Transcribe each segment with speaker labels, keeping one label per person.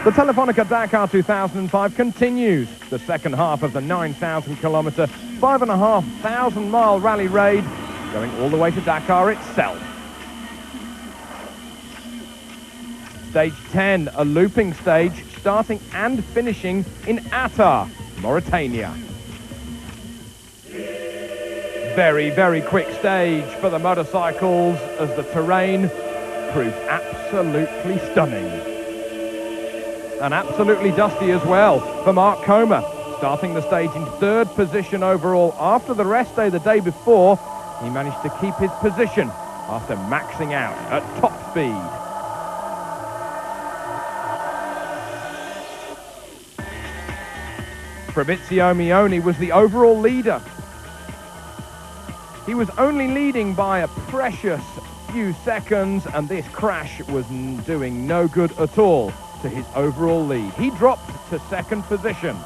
Speaker 1: The Telefonica Dakar 2005 continues the second half of the 9,000-kilometre, 5,500-mile rally raid, going all the way to Dakar itself. Stage 10, a looping stage, starting and finishing in Attar, Mauritania. Very, very quick stage for the motorcycles as the terrain proved absolutely stunning. And absolutely dusty as well for Mark Comer, starting the stage in third position overall. After the rest day the day before, he managed to keep his position after maxing out at top speed. Fabrizio Mioni was the overall leader. He was only leading by a precious few seconds, and this crash was doing no good at all to his overall lead. He dropped to second position.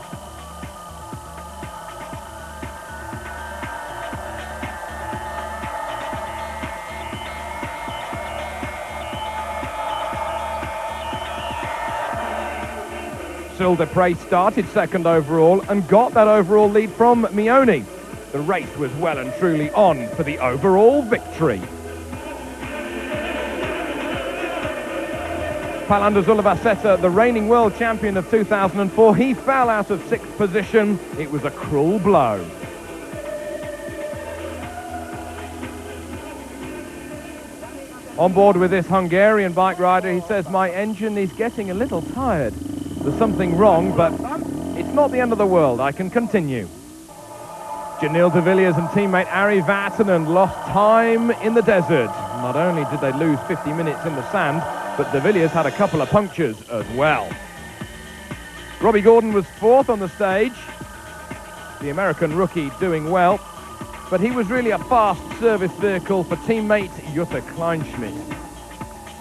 Speaker 1: Cyril Desprez started second overall and got that overall lead from Mioni. The race was well and truly on for the overall victory. Palando Zulabaseta, the reigning world champion of 2004, he fell out of sixth position. It was a cruel blow. On board with this Hungarian bike rider, he says, "My engine is getting a little tired. There's something wrong, but it's not the end of the world. I can continue." Janil de Villiers and teammate Ari Vatanen lost time in the desert. Not only did they lose 50 minutes in the sand, but de Villiers had a couple of punctures as well. Robbie Gordon was fourth on the stage. The American rookie doing well, but he was really a fast service vehicle for teammate Jutta Kleinschmidt.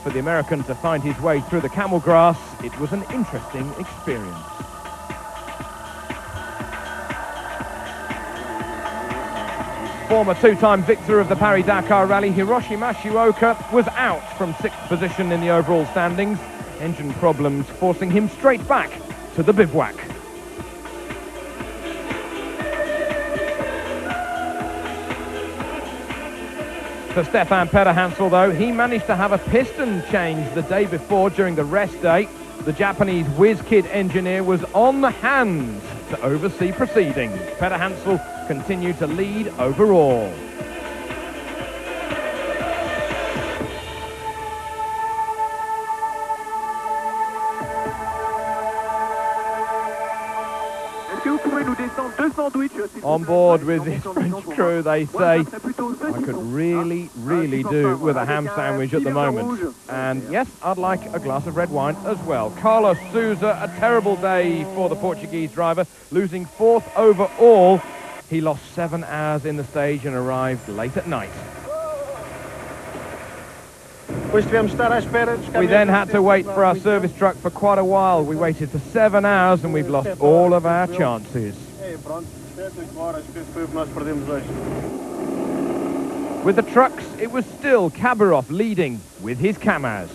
Speaker 1: For the American to find his way through the camel grass, it was an interesting experience. Former two-time victor of the Paris-Dakar Rally, Hiroshi Mashioka, was out from sixth position in the overall standings. Engine problems forcing him straight back to the bivouac. For Stefan Pederhansel, though, he managed to have a piston change the day before during the rest day. The Japanese whiz-kid engineer was on hand to oversee proceedings. Pederhansel continued to lead overall. On board with this French crew, they say, "I could really, really do with a ham sandwich at the moment. And yes, I'd like a glass of red wine as well." Carlos Sousa, a terrible day for the Portuguese driver, losing fourth overall. He lost 7 hours in the stage and arrived late at night. We then had to wait for our service truck for quite a while. We waited for 7 hours and we've lost all of our chances. With the trucks, it was still Khabarov leading with his Kamaz.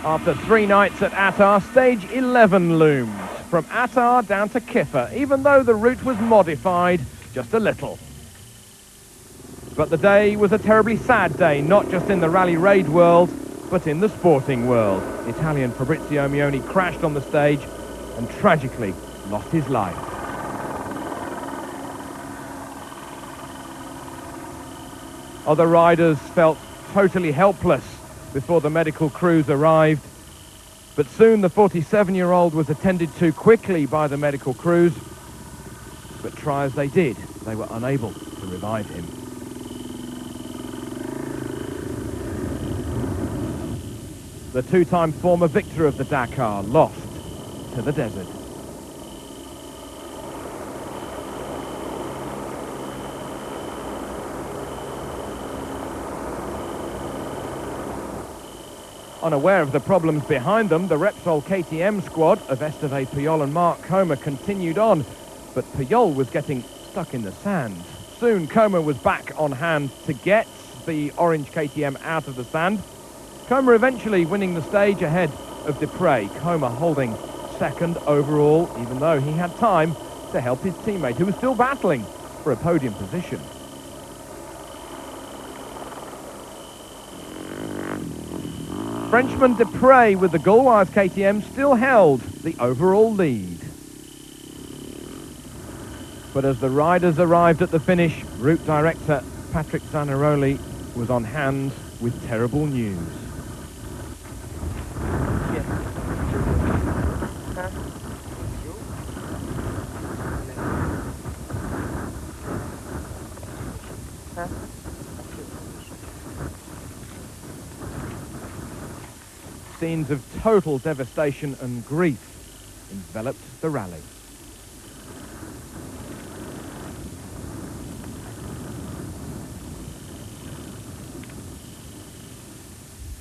Speaker 1: After 3 nights at Attar, stage 11 looms. From Attar down to Kiffa, even though the route was modified just a little. But the day was a terribly sad day, not just in the rally raid world, but in the sporting world. Italian Fabrizio Mioni crashed on the stage and tragically lost his life. Other riders felt totally helpless before the medical crews arrived. But soon the 47-year-old was attended to quickly by the medical crews. But try as they did, they were unable to revive him. The two-time former victor of the Dakar lost to the desert. Unaware of the problems behind them, the Repsol KTM squad of Esteve Puyol and Mark Comer continued on, but Puyol was getting stuck in the sand. Soon Comer was back on hand to get the orange KTM out of the sand. Comer eventually winning the stage ahead of Dupre. Comer holding second overall, even though he had time to help his teammate, who was still battling for a podium position. Frenchman Dupre with the Gauloise KTM still held the overall lead. But as the riders arrived at the finish, route director Patrick Zanaroli was on hand with terrible news. Scenes of total devastation and grief enveloped the rally.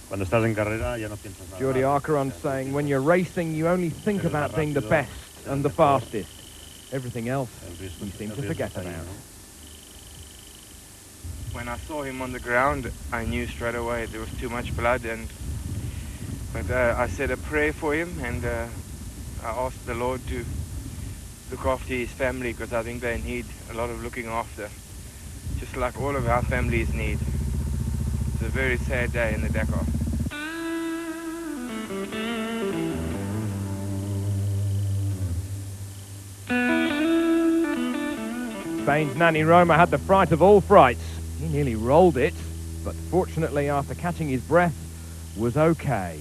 Speaker 2: Cuando estás en carrera ya no piensas nada.
Speaker 1: Jordi Arcaron saying, when you're racing, you only think about being the best and the fastest. Everything else you seem to forget about.
Speaker 3: When I saw him on the ground, I knew straight away there was too much blood, but I said a prayer for him, and I asked the Lord to look after his family, because I think they need a lot of looking after, just like all of our families need. It's a very sad day in the Dakar.
Speaker 1: Spain's Nani Roma had the fright of all frights. He nearly rolled it, but fortunately after catching his breath, was okay.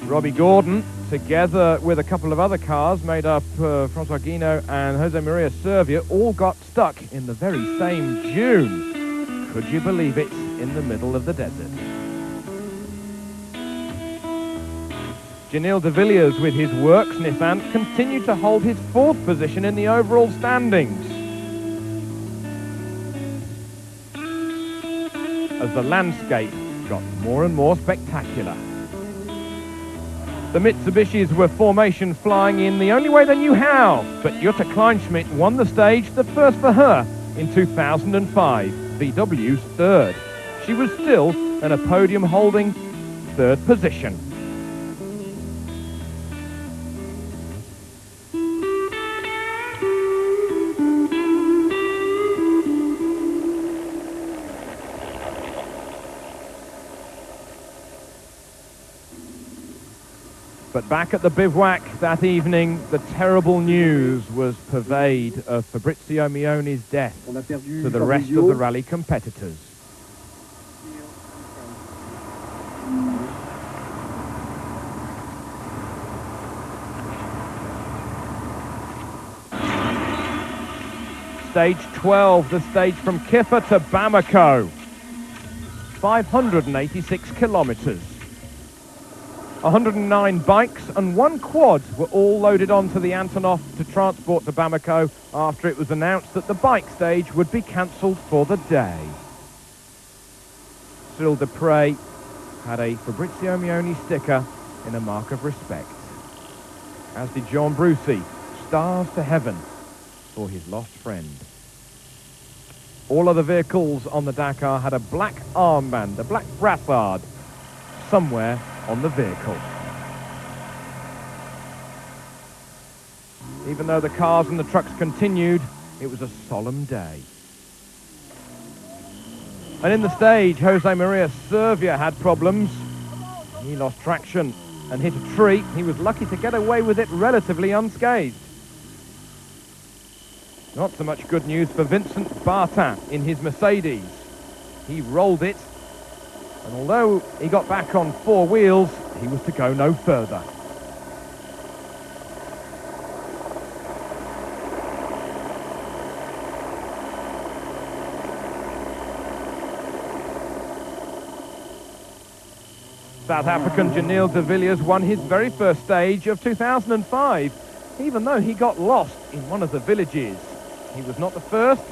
Speaker 1: Robbie Gordon, together with a couple of other cars made up François Guino and Jose Maria Servia, all got stuck in the very same dune. Could you believe it? In the middle of the desert. Janil de Villiers with his Works Nissan continued to hold his fourth position in the overall standings. As the landscape got more and more spectacular. The Mitsubishis were formation flying in the only way they knew how, but Jutta Kleinschmidt won the stage, the first for her in 2005, VW's third. She was still in a podium holding third position. But back at the bivouac that evening, the terrible news was purveyed of Fabrizio Mione's death to the rest of the rally competitors. Stage 12, the stage from Kiffa to Bamako. 586 kilometers. 109 bikes and one quad were all loaded onto the Antonov to transport to Bamako after it was announced that the bike stage would be cancelled for the day. Cyril Dupre had a Fabrizio Mione sticker in a mark of respect, as did Jean Brucy, stars to heaven for his lost friend. All other vehicles on the Dakar had a black armband, a black brassard, somewhere on the vehicle. Even though the cars and the trucks continued, it was a solemn day. And in the stage, Jose Maria Servia had problems. He lost traction and hit a tree. He was lucky to get away with it relatively unscathed. Not so much good news for Vincent Bartin in his Mercedes. He rolled it, and although he got back on four wheels, he was to go no further. South African Janil de Villiers won his very first stage of 2005, even though he got lost in one of the villages. He was not the first,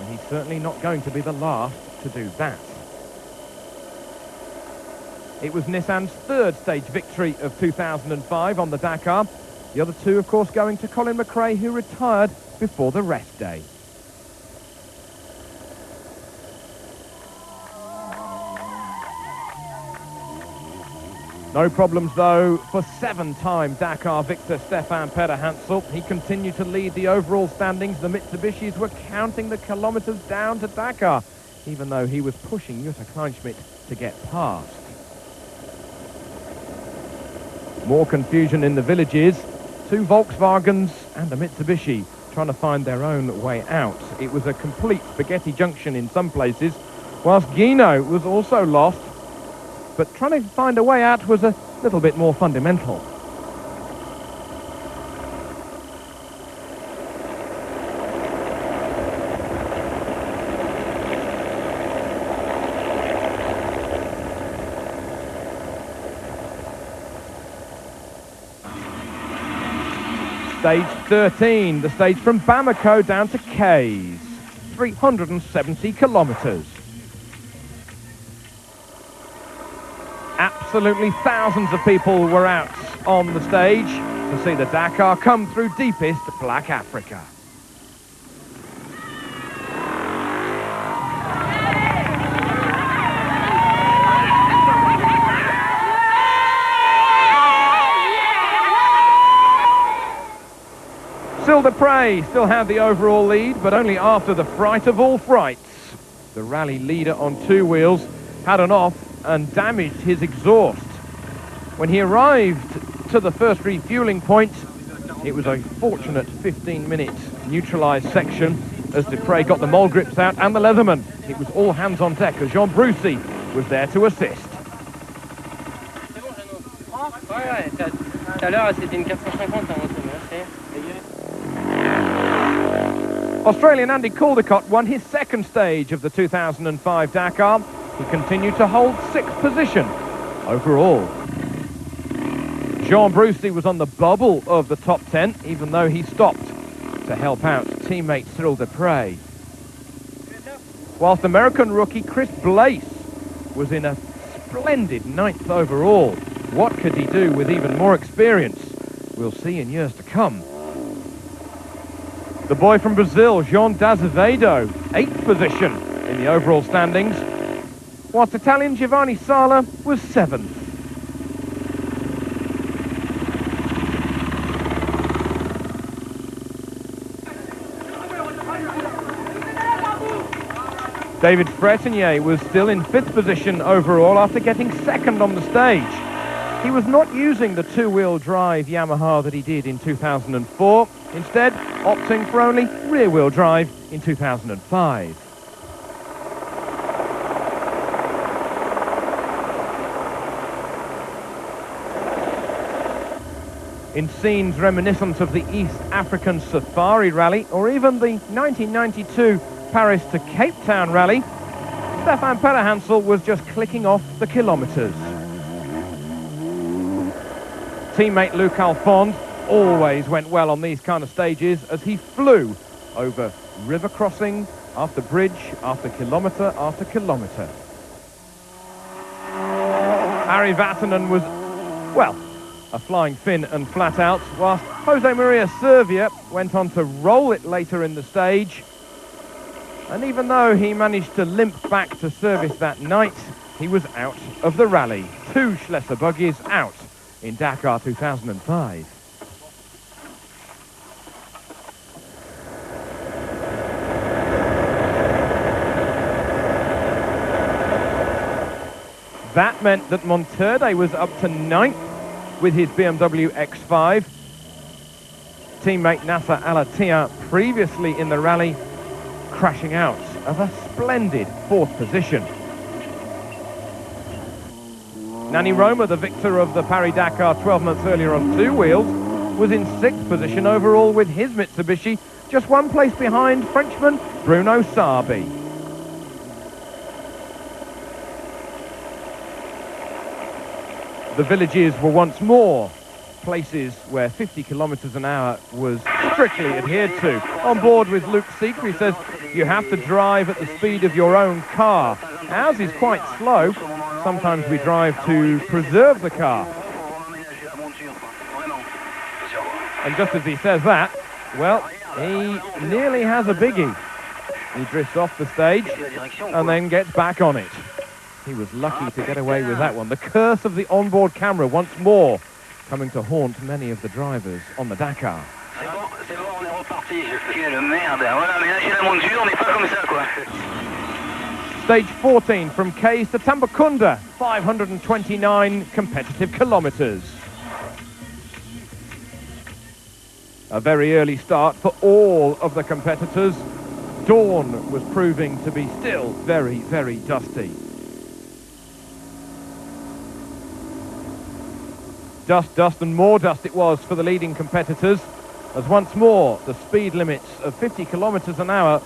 Speaker 1: and he's certainly not going to be the last to do that. It was Nissan's third stage victory of 2005 on the Dakar. The other two, of course, going to Colin McRae, who retired before the rest day. No problems, though, for seven-time Dakar victor Stefan Pederhansel. He continued to lead the overall standings. The Mitsubishis were counting the kilometres down to Dakar, even though he was pushing Jutta Kleinschmidt to get past. More confusion in the villages. Two Volkswagens and a Mitsubishi trying to find their own way out. It was a complete spaghetti junction in some places, whilst Guino was also lost. But trying to find a way out was a little bit more fundamental. Stage 13, the stage from Bamako down to Kays, 370 kilometres. Absolutely thousands of people were out on the stage to see the Dakar come through deepest Black Africa. Gilles de Prey still had the overall lead, but only after the fright of all frights. The rally leader on two wheels had an off and damaged his exhaust. When he arrived to the first refueling point, it was a fortunate 15-minute neutralised section as de Prey got the mole grips out and the Leatherman. It was all hands on deck as Jean Brucy was there to assist. Australian Andy Caldecott won his second stage of the 2005 Dakar. He continued to hold sixth position overall. Jean Brucy was on the bubble of the top 10, even though he stopped to help out teammate Cyril de Prey. Whilst American rookie Chris Blaise was in a splendid ninth overall. What could he do with even more experience? We'll see in years to come. The boy from Brazil, Jean d'Azevedo, 8th position in the overall standings, whilst Italian Giovanni Sala was 7th. David Fretenier was still in 5th position overall after getting 2nd on the stage. He was not using the two-wheel drive Yamaha that he did in 2004, instead opting for only rear-wheel drive in 2005. In scenes reminiscent of the East African Safari Rally or even the 1992 Paris to Cape Town Rally, Stefan Pederhansel was just clicking off the kilometres. Teammate Luc Alphonse always went well on these kind of stages as he flew over river crossing after bridge after kilometre after kilometre. Harry Vatanen was, well, a flying Finn and flat out, whilst Jose Maria Servia went on to roll it later in the stage. And even though he managed to limp back to service that night, he was out of the rally. 2 Schlesser buggies out in Dakar 2005. That meant that Monterde was up to 9th with his BMW X5. Teammate Nasser Al-Attiyah, previously in the rally, crashing out of a splendid 4th position. Nani Roma, the victor of the Paris-Dakar 12 months earlier on two wheels, was in 6th position overall with his Mitsubishi, just 1 place behind Frenchman Bruno Sarbi. The villages were once more places where 50 kilometers an hour was strictly adhered to. On board with Luke Seeker, he says you have to drive at the speed of your own car. Ours is quite slow. Sometimes we drive to preserve the car. And just as he says that, well, he nearly has a biggie. He drifts off the stage and then gets back on it. He was lucky to get away with that one. The curse of the onboard camera once more coming to haunt many of the drivers on the Dakar. Stage 14 from Kays to Tambacounda, 529 competitive kilometers. A very early start for all of the competitors. Dawn was proving to be still very, very dusty. Dust, dust and more dust it was for the leading competitors, as once more the speed limits of 50 kilometers an hour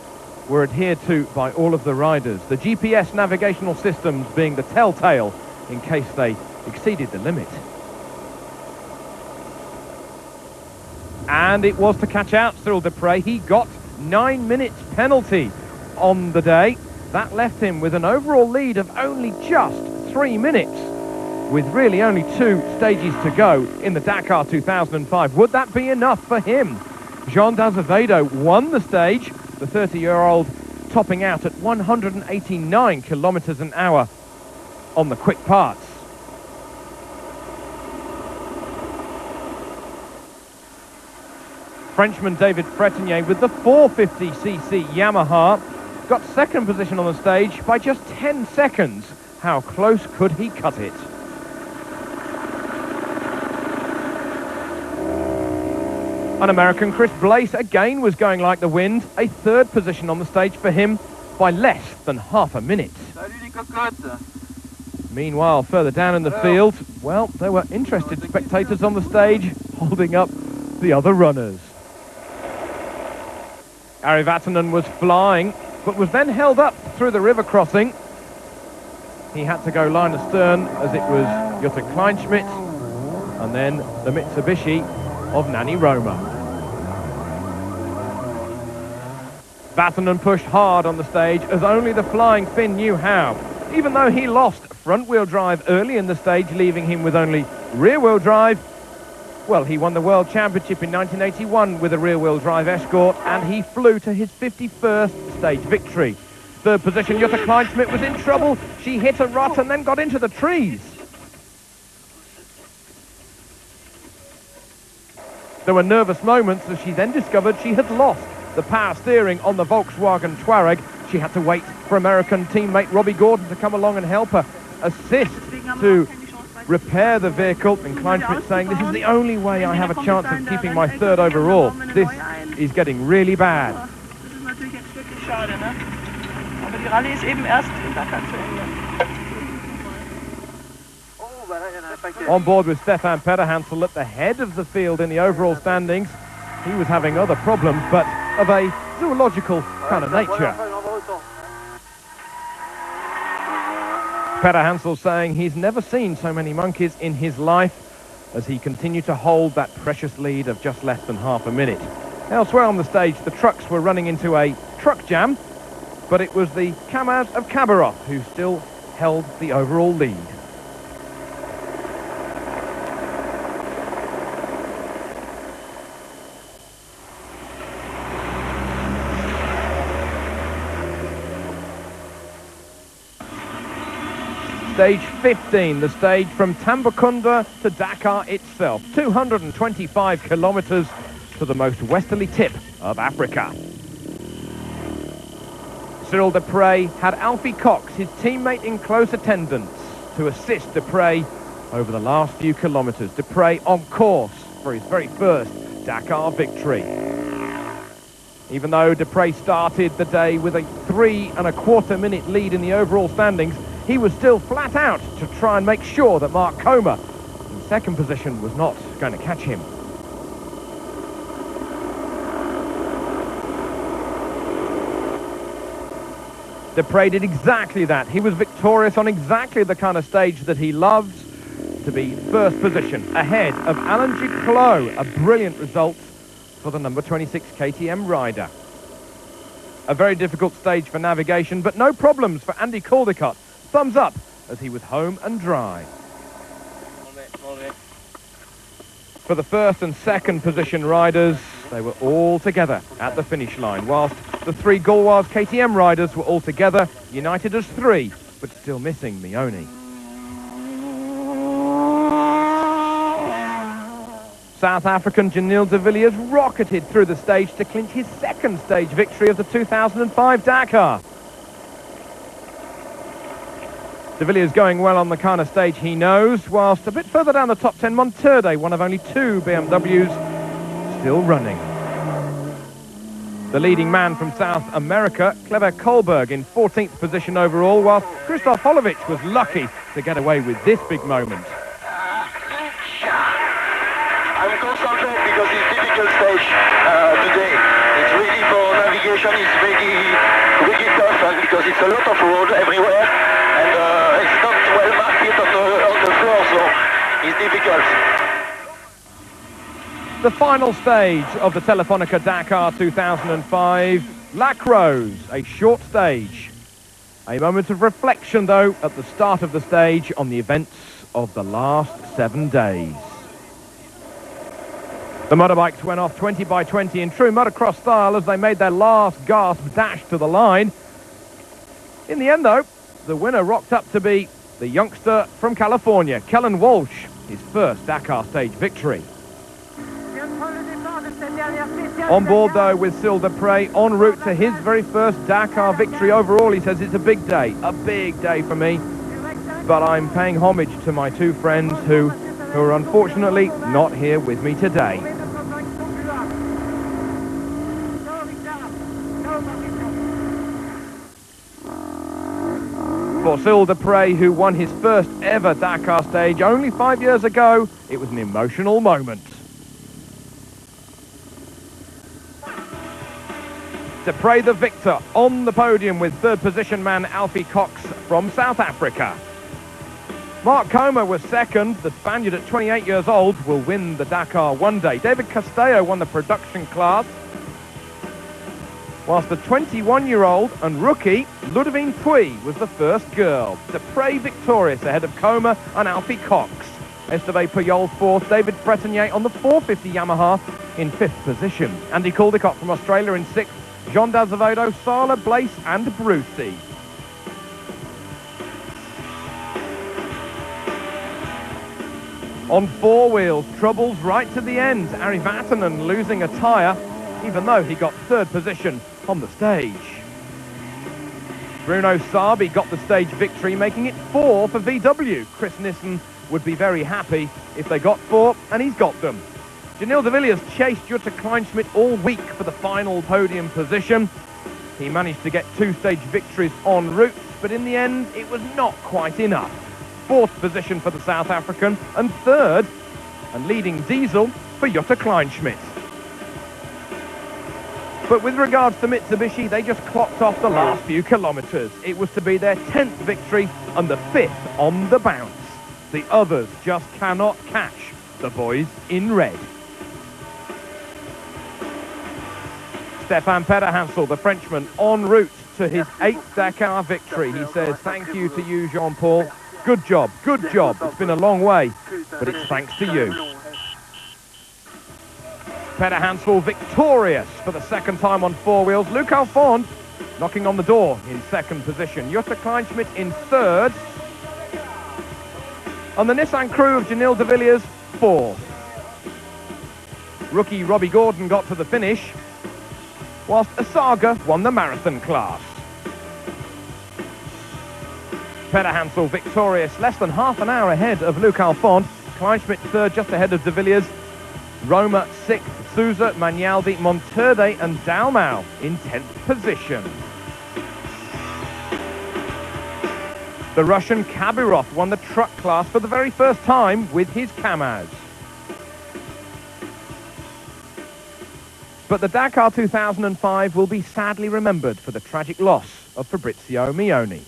Speaker 1: were adhered to by all of the riders. The GPS navigational systems being the telltale in case they exceeded the limit. And it was to catch out Cyril Desprez. He got 9 minutes penalty on the day. That left him with an overall lead of only just 3 minutes, with really only 2 stages to go in the Dakar 2005. Would that be enough for him? Jean d'Azevedo won the stage, the 30-year-old topping out at 189 kilometers an hour on the quick parts. Frenchman David Fretenier with the 450cc Yamaha got second position on the stage by just 10 seconds. How close could he cut it? An American, Chris Blaise, again was going like the wind. A third position on the stage for him by less than half a minute. Meanwhile, further down in the field, well, there were interested spectators on the stage holding up the other runners. Ari Vatanen was flying, but was then held up through the river crossing. He had to go line astern as it was Jutta Kleinschmidt and then the Mitsubishi of Nani Roma. Vatanen pushed hard on the stage as only the flying Finn knew how. Even though he lost front-wheel drive early in the stage, leaving him with only rear-wheel drive, well, he won the World Championship in 1981 with a rear-wheel drive Escort, and he flew to his 51st stage victory. Third position, Jutta Kleinschmidt was in trouble. She hit a rut and then got into the trees. There were nervous moments as she then discovered she had lost the power steering on the Volkswagen Touareg. She had to wait for American teammate Robbie Gordon to come along and help her assist to repair the vehicle, and Kleinschmidt saying, this is the only way I have a chance of keeping my third overall. This is getting really bad. On board with Stefan Pederhansel at the head of the field in the overall standings. He was having other problems, but of a zoological kind of nature. Pederhansel saying he's never seen so many monkeys in his life as he continued to hold that precious lead of just less than half a minute. Elsewhere on the stage, the trucks were running into a truck jam, but it was the Kamaz of Khabarov who still held the overall lead. Stage 15, the stage from Tambacounda to Dakar itself, 225 kilometers to the most westerly tip of Africa. Cyril Desprez had Alfie Cox, his teammate, in close attendance to assist Desprez over the last few kilometers. Desprez on course for his very first Dakar victory. Even though Desprez started the day with a 3 1/4 minute lead in the overall standings, he was still flat out to try and make sure that Mark Comer, in second position, was not going to catch him. Desprez did exactly that. He was victorious on exactly the kind of stage that he loves. to be first position, ahead of Alan Duclos. A brilliant result for the number 26 KTM rider. A very difficult stage for navigation, but no problems for Andy Caldicott. Thumbs up as he was home and dry. For the first and second position riders, they were all together at the finish line, whilst the three Gaulois KTM riders were all together, united as three, but still missing Mioni. South African Janil de Villiers rocketed through the stage to clinch his second stage victory of the 2005 Dakar. De Villiers going well on the kind of stage he knows, whilst a bit further down the top 10, Monterde, one of only two BMWs, still running. The leading man from South America, Clever Kohlberg, in 14th position overall, whilst Christoph Holovic was lucky to get away with this big moment.
Speaker 4: I'm concentrated because it's a difficult stage today. It's really for navigation, it's really tough because it's a lot of road everywhere and it's not well marked on the floor, so it's difficult.
Speaker 1: The final stage of the Telefonica Dakar 2005, Lacrose, a short stage. A moment of reflection, though, at the start of the stage on the events of the last 7 days. The motorbikes went off 20 by 20 in true motocross style as they made their last gasp dash to the line. In the end, though, the winner rocked up to be the youngster from California, Kellen Walsh, his first Dakar stage victory. On board, though, with Cyril Dupre, en route to his very first Dakar victory overall, he says it's a big day for me. But I'm paying homage to my two friends who are unfortunately not here with me today. For Cyril Dupre, who won his first ever Dakar stage only 5 years ago, it was an emotional moment. Dupre the victor on the podium with third position man Alfie Cox from South Africa. Mark Comer was second. The Spaniard at 28 years old will win the Dakar one day. David Castello won the production class, whilst the 21-year-old and rookie Ludovine Puy was the first girl. Dupre victorious ahead of Comer and Alfie Cox. Esteve Puyol fourth, David Bretonnier on the 450 Yamaha in fifth position. Andy Caldicott from Australia in sixth, Jean d'Azevedo, Sala, Blaise and Brucey. On four wheels, troubles right to the end. Ari Vatanen losing a tyre, even though he got third position on the stage. Bruno Sabi got the stage victory, making it 4 for VW. Chris Nissen would be very happy if they got 4, and he's got them. Janil de Villiers chased Jutta Kleinschmidt all week for the final podium position. He managed to get 2 stage victories en route, but in the end, it was not quite enough. 4th position for the South African, and 3rd, and leading diesel for Jutta Kleinschmidt. But with regards to Mitsubishi, they just clocked off the last few kilometres. It was to be their 10th victory and the 5th on the bounce. The others just cannot catch the boys in red. Stefan Pederhansel, the Frenchman, en route to his 8th Dakar victory. He says, thank you to you, Jean-Paul. Good job, good job. It's been a long way, but it's thanks to you. Pederhansel victorious for the second time on 4 wheels. Luc Alphonse knocking on the door in 2nd position. Jutta Kleinschmidt in 3rd. On the Nissan crew of Janil de Villiers, 4th. Rookie Robbie Gordon got to the finish, whilst Asaga won the marathon class. Pederhansel victorious, less than half an hour ahead of Luc Alphonse. Kleinschmidt 3rd, just ahead of de Villiers. Roma 6th, Souza, Magnaldi, Monterde and Dalmau in 10th position. The Russian Kabirov won the truck class for the very first time with his Kamaz. But the Dakar 2005 will be sadly remembered for the tragic loss of Fabrizio Mioni.